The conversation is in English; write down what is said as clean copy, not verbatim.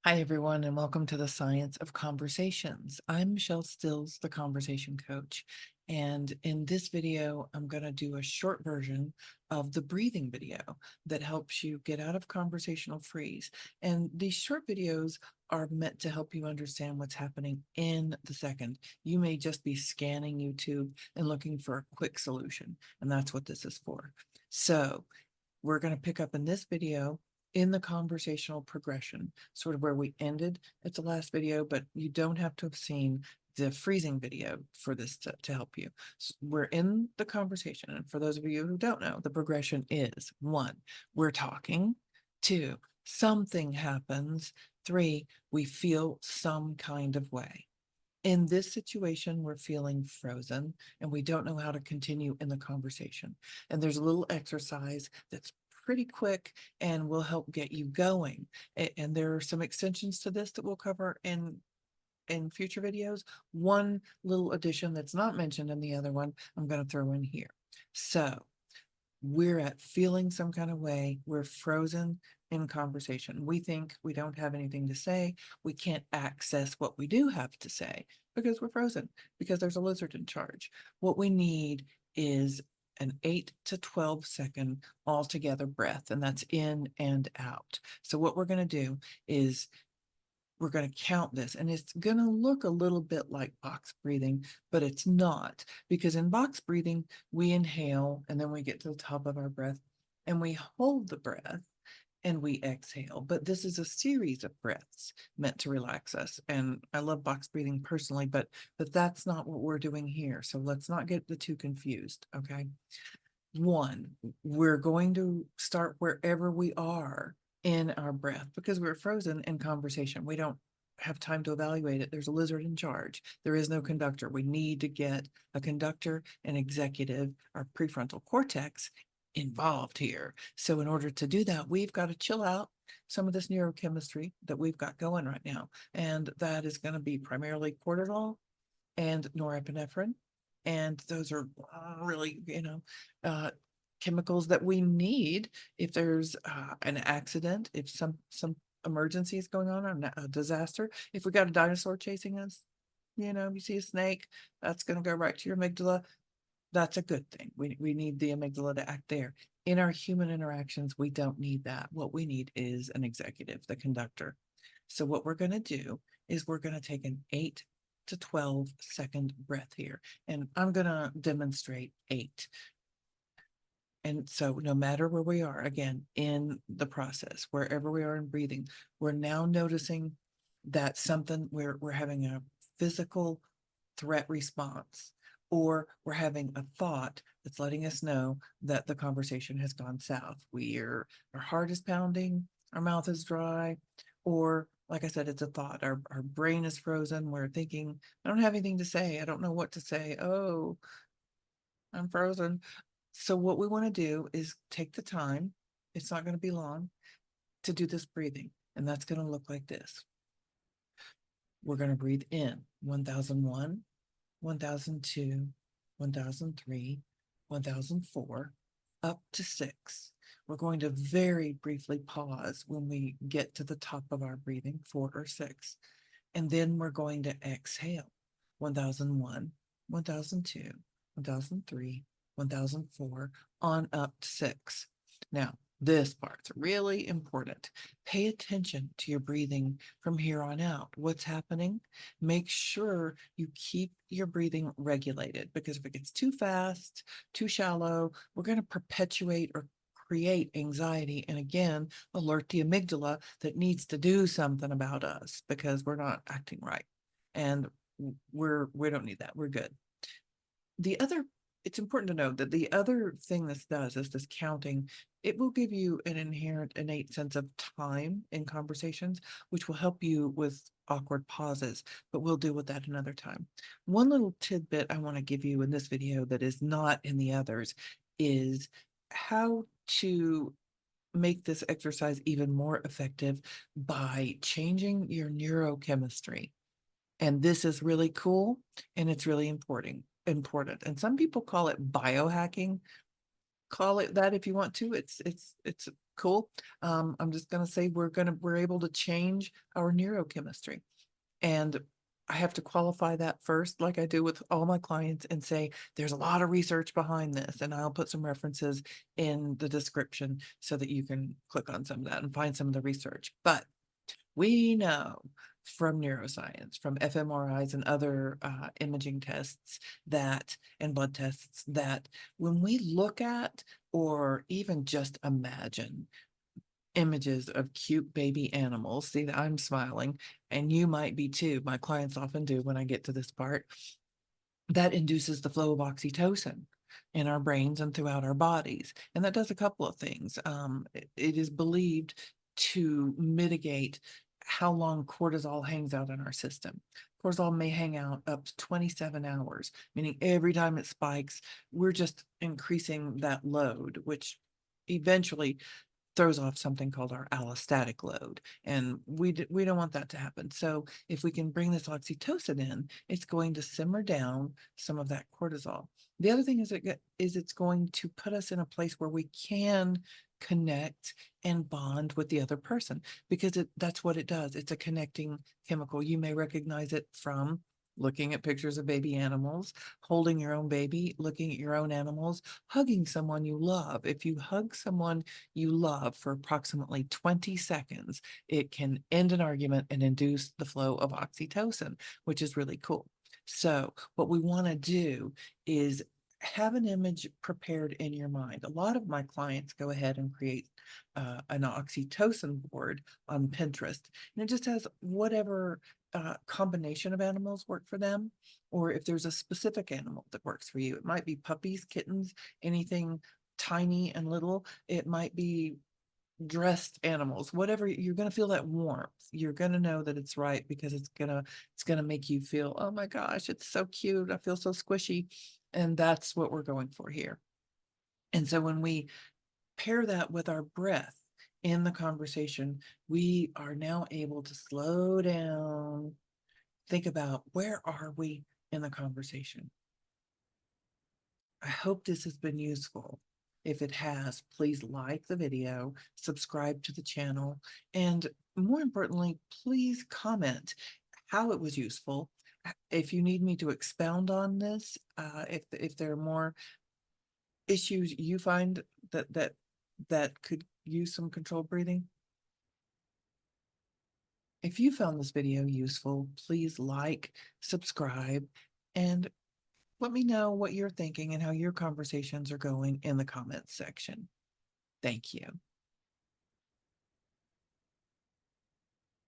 Hi, everyone, and welcome to the Science of Conversations. I'm Michelle Stills, the conversation coach. And in this video, I'm going to do a short version of the breathing video that helps you get out of conversational freeze. And these short videos are meant to help you understand what's happening in the second. You may just be scanning YouTube and looking for a quick solution, and that's what this is for. So we're going to pick up in this video in the conversational progression, sort of where we ended at the last video, but you don't have to have seen the freezing video for this to help you. So we're in the conversation. And for those of you who don't know, the progression is 1, we're talking. 2, something happens. 3, we feel some kind of way. In this situation, we're feeling frozen and we don't know how to continue in the conversation. And there's a little exercise that's pretty quick and will help get you going. And there are some extensions to this that we'll cover in future videos. One little addition that's not mentioned in the other one, I'm going to throw in here. So we're at feeling some kind of way. We're frozen in conversation. We think we don't have anything to say. We can't access what we do have to say because we're frozen, because there's a lizard in charge. What we need is an 8 to 12 second altogether breath, and that's in and out. So what we're going to do is we're going to count this, and it's going to look a little bit like box breathing, but it's not, because in box breathing, we inhale and then we get to the top of our breath and we hold the breath and we exhale. But this is a series of breaths meant to relax us. And I love box breathing personally, but that's not what we're doing here. So let's not get the two confused. Okay. 1, we're going to start wherever we are in our breath because we're frozen in conversation. We don't have time to evaluate it. There's a lizard in charge. There is no conductor. We need to get a conductor, an executive, our prefrontal cortex involved here. So in order to do that, we've got to chill out some of this neurochemistry that we've got going right now. And that is going to be primarily cortisol and norepinephrine. And those are really, uh, chemicals that we need if there's an accident, if some emergency is going on, or a disaster. If we got a dinosaur chasing us, you see a snake, that's going to go right to your amygdala. That's a good thing. We need the amygdala to act there. In our human interactions, we don't need that. What we need is an executive, the conductor. So what we're going to do is we're going to take an 8 to 12-second breath here. And I'm going to demonstrate 8. And so no matter where we are, again, in the process, wherever we are in breathing, we're now noticing that something we're having a physical threat response, or we're having a thought that's letting us know that the conversation has gone south. Our heart is pounding, our mouth is dry, or like I said, it's a thought. Our brain is frozen. We're thinking, I don't have anything to say. I don't know what to say. Oh, I'm frozen. So what we want to do is take the time, it's not going to be long, to do this breathing. And that's going to look like this. We're going to breathe in 1001, 1002, 1003, 1004, up to 6. We're going to very briefly pause when we get to the top of our breathing, 4 or 6. And then we're going to exhale 1001, 1002, 1003, 1004, on up to 6. Now, this part's really important. Pay attention to your breathing from here on out. What's happening? Make sure you keep your breathing regulated, because if it gets too fast, too shallow, we're going to perpetuate or create anxiety and again alert the amygdala that needs to do something about us because we're not acting right. And we don't need that. We're good. The other It's important to note that the other thing this does is this counting. It will give you an innate sense of time in conversations, which will help you with awkward pauses, but we'll deal with that another time. One little tidbit I want to give you in this video that is not in the others is how to make this exercise even more effective by changing your neurochemistry. And this is really cool and it's really important. And some people call it biohacking. call it that if you want to. It's cool. I'm just gonna say we're able to change our neurochemistry. And I have to qualify that first, like I do with all my clients, and say, there's a lot of research behind this. And I'll put some references in the description so that you can click on some of that and find some of the research. But we know from neuroscience, from fMRIs and other imaging tests that, and blood tests, that when we look at or even just imagine images of cute baby animals, see that I'm smiling, and you might be too. My clients often do when I get to this part. That induces the flow of oxytocin in our brains and throughout our bodies. And that does a couple of things. It is believed to mitigate how long cortisol hangs out in our system. Cortisol may hang out up to 27 hours, meaning every time it spikes, we're just increasing that load, which eventually throws off something called our allostatic load. And we don't want that to happen. So if we can bring this oxytocin in, it's going to simmer down some of that cortisol. The other thing is it's going to put us in a place where we can connect and bond with the other person, because that's what it does. It's a connecting chemical. You may recognize it from looking at pictures of baby animals, holding your own baby, looking at your own animals, hugging someone you love. If you hug someone you love for approximately 20 seconds, it can end an argument and induce the flow of oxytocin, which is really cool. So what we want to do is have an image prepared in your mind. A lot of my clients go ahead and create an oxytocin board on Pinterest, and it just has whatever combination of animals work for them, or if there's a specific animal that works for you. It might be puppies, kittens, anything tiny and little. It might be dressed animals, whatever. You're going to feel that warmth. You're going to know that it's right, because it's going to make you feel, oh my gosh, it's so cute, I feel so squishy. And that's what we're going for here. And so when we pair that with our breath in the conversation, we are now able to slow down, think about, where are we in the conversation? I hope this has been useful. If it has, please like the video, subscribe to the channel, and more importantly, please comment how it was useful. If you need me to expound on this, if there are more issues you find that could use some controlled breathing. If you found this video useful, please like, subscribe, and let me know what you're thinking and how your conversations are going in the comments section. Thank you.